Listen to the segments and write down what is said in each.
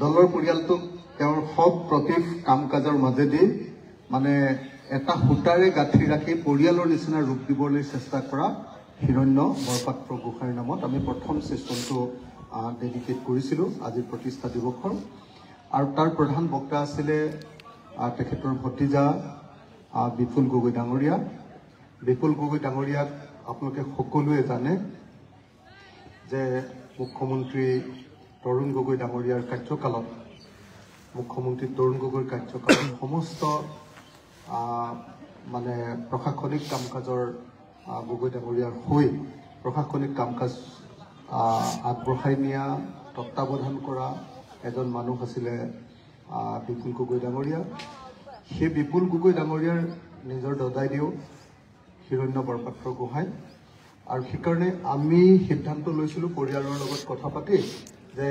দলৰ পৰিয়ালটোক তেওঁৰ সব প্ৰতিভ কাম কাজৰ মাজেদি মানে এটা সূতাৰে গাঁঠি ৰাখি পৰিয়ালৰ নিচিনা ৰূপ দিবলৈ চেষ্টা কৰা হিৰণ্য বৰপাত্ৰ গোহাঁইৰ নামত আমি প্ৰথম সেশনটো ডেডিকেট কৰিছিলোঁ আজিৰ প্ৰতিষ্ঠা দিৱসৰ। আৰু তাৰ প্ৰধান বক্তা আছিলে তেখেতৰ ভতিজা বিপুল গগৈ ডাঙৰীয়া। বিপুল গগৈ ডাঙৰীয়াক আপোনালোকে সকলোৱে জানে যে মুখ্যমন্ত্ৰী তৰুণ গগৈ ডাঙৰীয়াৰ কাৰ্যকালত মুখ্যমন্ত্ৰী তৰুণ গগৈৰ কাৰ্যকালত সমস্ত মানে প্ৰশাসনিক কাম কাজৰ গগৈ ডাঙৰীয়াৰ হৈ প্ৰশাসনিক কাম কাজ আগবঢ়াই নিয়া তত্বাৱধান কৰা এজন মানুহ আছিলে বিপুল গগৈ ডাঙৰীয়া। সেই বিপুল গগৈ ডাঙৰীয়াৰ নিজৰ দদাইদেউ হিৰণ্য বৰপাত্ৰ গোহাঁই। আৰু সেইকাৰণে আমি সিদ্ধান্ত লৈছিলোঁ পৰিয়ালৰ লগত কথা পাতি যে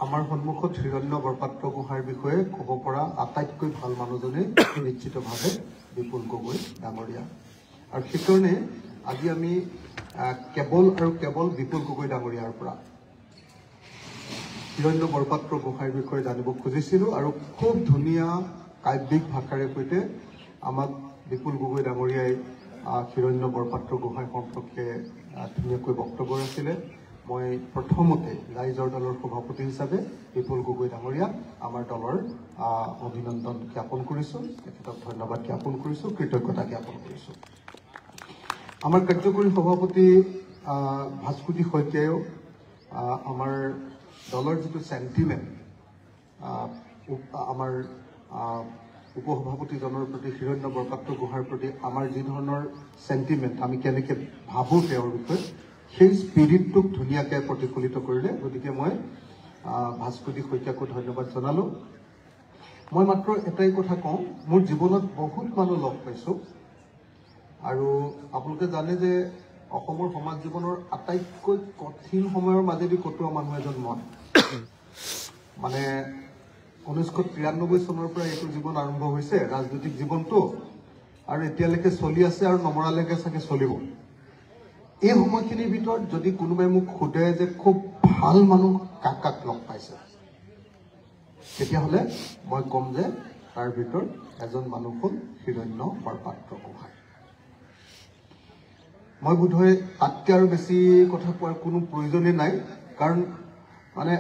আমাৰ সন্মুখত হিৰণ্য বৰপাত্ৰ গোহাঁইৰ বিষয়ে ক'ব পৰা আটাইতকৈ ভাল মানুহজনে নিশ্চিতভাৱে বিপুল গগৈ ডাঙৰীয়া। আৰু সেইকাৰণে আজি আমি কেৱল আৰু কেৱল বিপুল গগৈ ডাঙৰীয়াৰ পৰা হিৰণ্য বৰপাত্ৰ গোহাঁইৰ বিষয়ে জানিব খুজিছিলোঁ। আৰু খুব ধুনীয়া কাব্যিক ভাষাৰে সৈতে আমাক বিপুল গগৈ ডাঙৰীয়াই হিৰণ্য বৰপাত্ৰ গোহাঁই সম্পৰ্কে ধুনীয়াকৈ বক্তব্য ৰাখিলে। মই প্ৰথমতে ৰাইজৰ দলৰ সভাপতি হিচাপে বিপুল গগৈ ডাঙৰীয়াক আমাৰ দলৰ অভিনন্দন জ্ঞাপন কৰিছোঁ, তেখেতক ধন্যবাদ জ্ঞাপন কৰিছোঁ, কৃতজ্ঞতা জ্ঞাপন কৰিছোঁ। আমাৰ কাৰ্যকৰী সভাপতি ভাস্কুতি শইকীয়ায়ো আমাৰ দলৰ যিটো চেণ্টিমেণ্ট আমাৰ উপসভাপতিজনৰ প্ৰতি হিৰণ্য বৰপাত্ৰ গোহাঁইৰ প্ৰতি আমাৰ যি ধৰণৰ চেণ্টিমেণ্ট আমি কেনেকৈ ভাবোঁ তেওঁৰ বিষয়ে সেই স্পিৰিটটোক ধুনীয়াকৈ প্ৰতিফলিত কৰিলে। গতিকে মই ভাস্কুতি শইকীয়াকো ধন্যবাদ জনালোঁ। মই মাত্ৰ এটাই কথা কওঁ, মোৰ জীৱনত বহুত মানুহ লগ পাইছোঁ আৰু আপোনালোকে জানে যে অসমৰ সমাজ জীৱনৰ আটাইতকৈ কঠিন সময়ৰ মাজেদি কটোৱা মানুহ এজন মই। মানে 1993 চনৰ পৰা এইটো জীৱন আৰম্ভ হৈছে ৰাজনৈতিক জীৱনটো, আৰু এতিয়ালৈকে চলি আছে আৰু নমৰালৈকে চাগে চলিব। এই সময়খিনিৰ ভিতৰত যদি কোনোবাই মোক সোধে যে খুব ভাল মানুহ কাক কাক লগ পাইছে, তেতিয়াহ'লে মই ক'ম যে তাৰ ভিতৰত এজন মানুহ হ'ল হিৰণ্য বৰপাত্ৰ গোহাঁই। মই বোধহয় তাতকৈ আৰু বেছি কথা কোৱাৰ কোনো প্ৰয়োজনেই নাই। কাৰণ মানে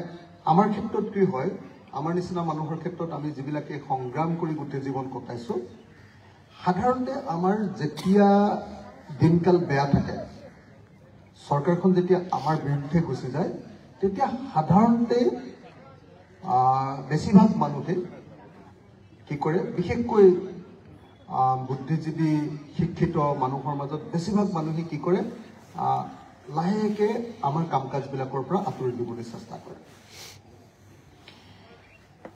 আমাৰ ক্ষেত্ৰত কি হয়, আমাৰ নিচিনা মানুহৰ ক্ষেত্ৰত আমি যিবিলাকে সংগ্ৰাম কৰি গোটেই জীৱন কটাইছোঁ, সাধাৰণতে আমাৰ যেতিয়া দিনকাল বেয়া থাকে, চৰকাৰখন যেতিয়া আমাৰ বিৰুদ্ধে গুচি যায়, তেতিয়া সাধাৰণতে বেছিভাগ মানুহে কি কৰে, বিশেষকৈ বুদ্ধিজীৱী শিক্ষিত মানুহৰ মাজত বেছিভাগ মানুহে কি কৰে, লাহেকৈ আমাৰ কাম কাজবিলাকৰ পৰা আঁতৰি দিবলৈ চেষ্টা কৰে।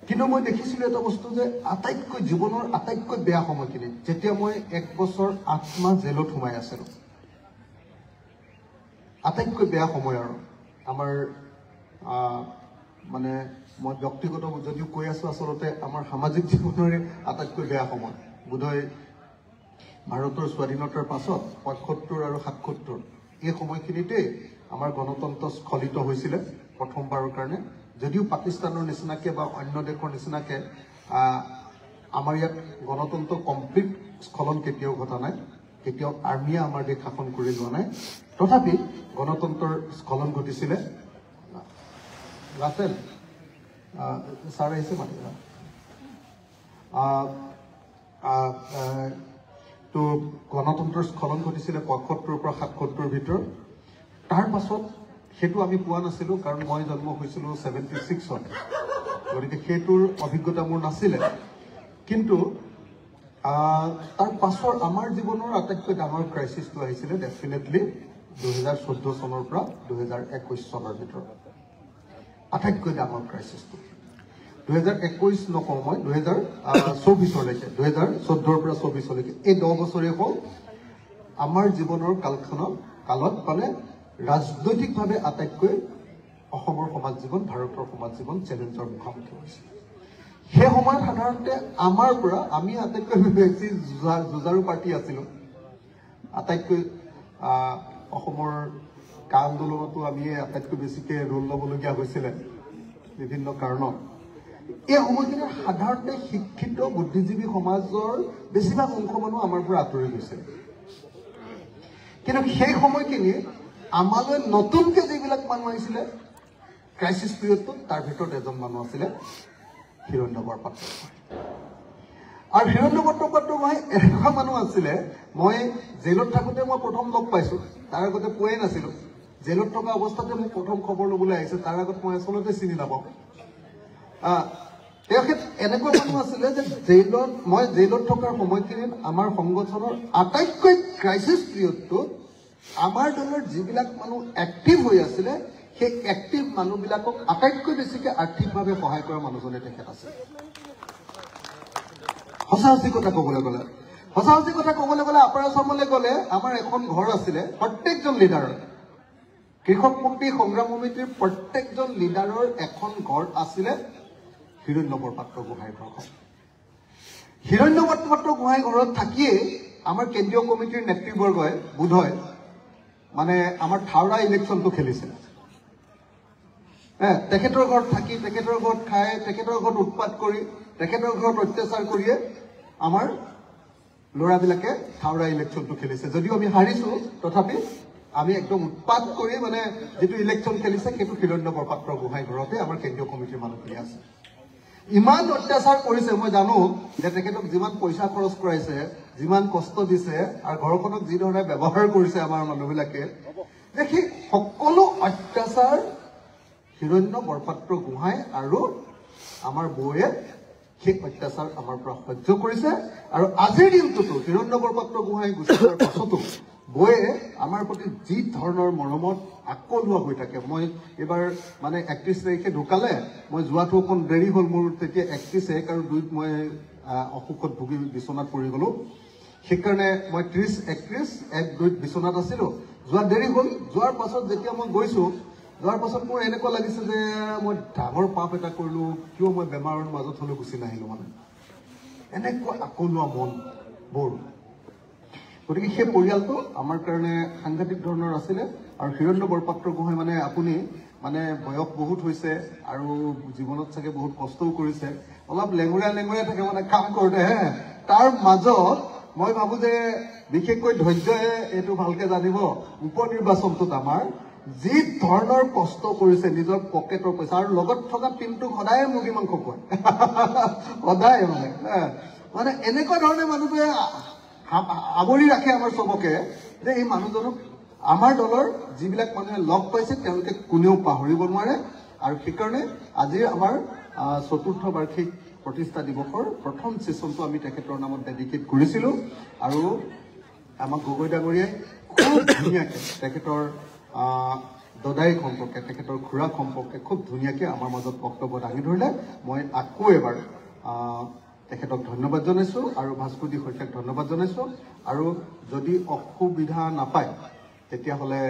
কিন্তু মই দেখিছিলোঁ এটা বস্তু যে আটাইতকৈ জীৱনৰ আটাইতকৈ বেয়া সময়খিনি যেতিয়া মই 1 বছৰ 8 মাহ জেলত সোমাই আছিলোঁ, আটাইতকৈ বেয়া সময় আৰু আমাৰ মানে মই ব্যক্তিগত যদিও কৈ আছোঁ, আচলতে আমাৰ সামাজিক জীৱনৰে আটাইতকৈ বেয়া সময়। বোধহয় ভাৰতৰ স্বাধীনতাৰ পাছত ৭৫ আৰু ৭৭ এই সময়খিনিতে আমাৰ গণতন্ত্ৰ স্খলিত হৈছিলে প্ৰথমবাৰৰ কাৰণে। যদিও পাকিস্তানৰ নিচিনাকৈ বা অন্য দেশৰ নিচিনাকৈ আমাৰ ইয়াত গণতন্ত্ৰ কমপ্লিট স্খলন কেতিয়াও ঘটা নাই, কেতিয়াও আৰ্মিয়ে আমাৰ দেশ শাসন কৰি যোৱা নাই, তথাপি গণতন্ত্ৰৰ স্খলন ঘটিছিলে। ৰাফেল ছাৰ আহিছে মাতি তো গণতন্ত্ৰৰ স্খলন ঘটিছিলে ৭৫ পৰা ৭৭ ভিতৰত। তাৰ পাছত সেইটো আমি পোৱা নাছিলোঁ, কাৰণ মই জন্ম হৈছিলোঁ 76ত, গতিকে সেইটোৰ অভিজ্ঞতা মোৰ নাছিলে। কিন্তু তাৰ পাছৰ আমাৰ জীৱনৰ আটাইতকৈ ডাঙৰ ক্ৰাইচিছটো আহিছিলে ডেফিনেটলি 2014 চনৰ পৰা 2021 চনৰ ভিতৰত। আটাইতকৈ ডাঙৰ ক্ৰাইচিছটো 2021 নকওঁ মই, 2024লৈকে, 2014ৰ পৰা 24লৈকে এই 10 বছৰেই হ'ল আমাৰ জীৱনৰ কালত মানে ৰাজনৈতিকভাৱে আটাইতকৈ অসমৰ সমাজ জীৱন, ভাৰতৰ সমাজ জীৱন চেলেঞ্জৰ মুখামুখি হৈছে। সেই সময়ত সাধাৰণতে আমাৰ পৰা আমি আটাইতকৈ বেছি যুঁজাৰু পাৰ্টি আছিলোঁ। আটাইতকৈ অসমৰ কা আন্দোলনতো আমি আটাইতকৈ বেছিকৈ ৰোল ল'বলগীয়া হৈছিলে। বিভিন্ন কাৰণত এই সময়খিনি সাধাৰণতে শিক্ষিত বুদ্ধিজীৱী সমাজৰ বেছিভাগ অংশ মানুহ আমাৰ পৰা আঁতৰি গৈছে কিন্তু সেই সময়খিনি আমালৈ নতুনকে যিবিলাক মানুহ আহিছিলে ক্ৰাইচিছ পিৰিয়ডটোত তাৰ ভিতৰত এজন মানুহ আছিলে হিৰণ্য বৰপাত্ৰ আৰু হিৰণ্য বৰপাত্ৰগোহাঁই এনেকুৱা মানুহ আছিলে মই জেলত থাকোঁতে মই প্ৰথম লগ পাইছোঁ তাৰ আগতে পোৱাই নাছিলোঁ জেলত থকা অৱস্থাতে মোক প্ৰথম খবৰ ল'বলৈ আহিছে তাৰ আগত মই আচলতে চিনি নাপাওঁ তেখেত এনেকুৱা মানুহ আছিলে যে মই জেলত থকাৰ সময়খিনিত আমাৰ সংগঠনৰ আটাইতকৈ ক্ৰাইচিছ পিৰিয়ডটোত আমাৰ দলৰ যিবিলাক মানুহ এক্টিভ হৈ আছিলে সেই এক্টিভ মানুহবিলাকক আটাইতকৈ বেছিকৈ আৰ্থিকভাৱে সহায় কৰা মানুহজনে তেখেত আছিল সঁচা কথা ক'বলৈ গ'লে আপাৰ আছামলৈ গ'লে আমাৰ এখন ঘৰ আছিলে প্ৰত্যেকজন লিডাৰৰ কৃষকপন্থী সংগ্ৰাম সমিতিৰ প্ৰত্যেকজন লিডাৰৰ এখন ঘৰ আছিলে হিৰণ্য বৰপাত্ৰ গোহাঁইৰ ঘৰখন হিৰণ্য বৰপাত্ৰ গোহাঁই ঘৰত থাকিয়েই আমাৰ কেন্দ্ৰীয় কমিটিৰ নেতৃবৰ্গই বোধহয় মানে আমাৰ থাওৰা ইলেকশ্যনটো খেলিছে তেখেতৰ ঘৰত থাকি তেখেতৰ ঘৰত খাই তেখেতৰ ঘৰত উৎপাত কৰি তেখেতৰ ঘৰত অত্যাচাৰ কৰিয়ে আমাৰ ল'ৰাবিলাকে থাওৰা ইলেকশ্যনটো খেলিছে যদিও আমি হাৰিছো তথাপি আমি একদম উৎপাত কৰি মানে যিটো ইলেকশ্যন খেলিছে সেইটো হিৰণ্য বৰপাত্ৰ গোহাঁই ঘৰতে আমাৰ কেন্দ্ৰীয় কমিটিৰ মানুহখিনি আছে ইমান অত্যাচাৰ কৰিছে মই জানো যে তেখেতক যিমান পইচা খৰচ কৰাইছে যিমান কষ্ট দিছে আৰু ঘৰখনক যি ধৰণে ব্যৱহাৰ কৰিছে আমাৰ মানুহবিলাকে যে সেই সকলো অত্যাচাৰ হিৰণ্য বৰপাত্ৰ গোহাঁই আৰু আমাৰ বৌয়ে সেই অত্যাচাৰ আমাৰ পৰা সহ্য কৰিছে আৰু আজিৰ দিনটোতো হিৰণ্য বৰপাত্ৰ গোহাঁই গুচি যোৱাৰ পাছতো বৌয়ে আমাৰ প্ৰতি যি ধৰণৰ মৰমত আকলোৱা হৈ থাকে মই এইবাৰ মানে 31 তাৰিখে ঢুকালে মই যোৱাটো অকণ দেৰি হ'ল মোৰ তেতিয়া 31 তাৰিখ আৰু 2 মই অসুখত ভুগি বিচনাত পৰি গ'লো সেইকাৰণে মই 30 31 1 2 বিচনাত আছিলোঁ যোৱা দেৰি হ'ল যোৱাৰ পাছত যেতিয়া মই গৈছোঁ যোৱাৰ পাছত মোৰ এনেকুৱা লাগিছে যে মই ডাঙৰ পাপ এটা কৰিলোঁ কিয় মই বেমাৰৰ মাজত হ'লেও গুচি নাহিলোঁ মানে এনেকুৱা আকলোৱা মন বোৰ গতিকে সেই পৰিয়ালটো আমাৰ কাৰণে সাংঘাতিক ধৰণৰ আছিলে আৰু হিৰণ্য বৰপাত্ৰ গোহাঁই মানে আপুনি মানে বয়স বহুত হৈছে আৰু জীৱনত চাগে বহুত কষ্টও কৰিছে অলপ লেঙুৰীয়া থাকে মানে কাম কৰোঁতে তাৰ মাজত মই ভাবোঁ যে বিশেষকৈ ধৈৰ্যই এইটো ভালকৈ জানিব উপ নিৰ্বাচনটোত আমাৰ যি ধৰণৰ কষ্ট কৰিছে নিজৰ পকেটৰ পইচা আৰু লগত থকা টিমটোক সদায় মুৰ্গী মাংস খুৱায় সদায় মানে এনেকুৱা ধৰণে মানুহটোৱে আৱৰি ৰাখে আমাৰ চবকে যে এই মানুহজনক আমাৰ দলৰ যিবিলাক মানুহে লগ পাইছে তেওঁলোকে কোনেও পাহৰিব নোৱাৰে আৰু সেইকাৰণে আজি আমাৰ ৪ৰ্থ বাৰ্ষিক প্ৰতিষ্ঠা দিৱসৰ প্ৰথম ছেশ্যনটো আমি তেখেতৰ নামত ডেডিকেট কৰিছিলোঁ আৰু আমাক গগৈ ডাঙৰীয়াই খুব ধুনীয়াকৈ তেখেতৰ দদাইক সম্পৰ্কে তেখেতৰ খুৰাক সম্পৰ্কে খুব ধুনীয়াকৈ আমাৰ মাজত বক্তব্য দাঙি ধৰিলে মই আকৌ এবাৰ তেখেতক ধন্যবাদ জনাইছোঁ আৰু ভাস্কুদি শইকীয়াক ধন্যবাদ জনাইছোঁ আৰু যদি অসুবিধা নাপায় তেতিয়াহ'লে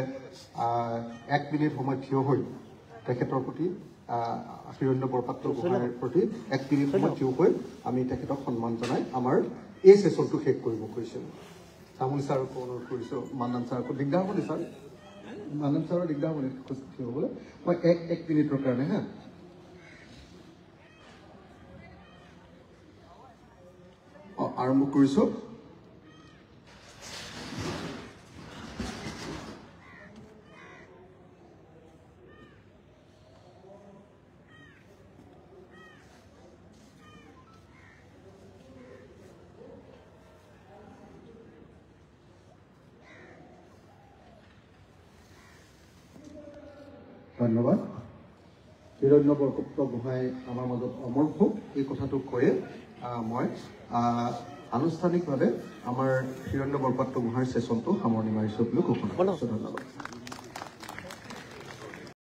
1 মিনিট সময় থিয় হৈ তেখেতৰ প্ৰতি হিৰণ্য বৰপাত্ৰ গোহাঁইৰ প্ৰতি 1 মিনিট সময় থিয় হৈ আমি তেখেতক সন্মান জনাই আমাৰ এই ছেশ্যনটো শেষ কৰিব কৈছিলোঁ তামুল ছাৰকো অনুৰোধ কৰিছোঁ মান্নান ছাৰকো দিগদাৰ হ'ব নি ছাৰ মান্নান ছাৰৰ দিগদাৰ হ'ব নি থিয় হ'বলৈ মই 1 মিনিটৰ কাৰণে আৰম্ভ কৰিছোঁ ধন্যবাদ হিৰণ্য বৰপাত্ৰ গোহাঁই আমাৰ মাজত অমৰ হোক এই কথাটো কৈয়ে মই আনুষ্ঠানিকভাৱে আমাৰ হিৰণ্য বৰপাত্ৰ গোহাঁইৰ ছেশ্যনটো সামৰণি মাৰিছোঁ বুলি ঘোষণা কৰিছোঁ ধন্যবাদ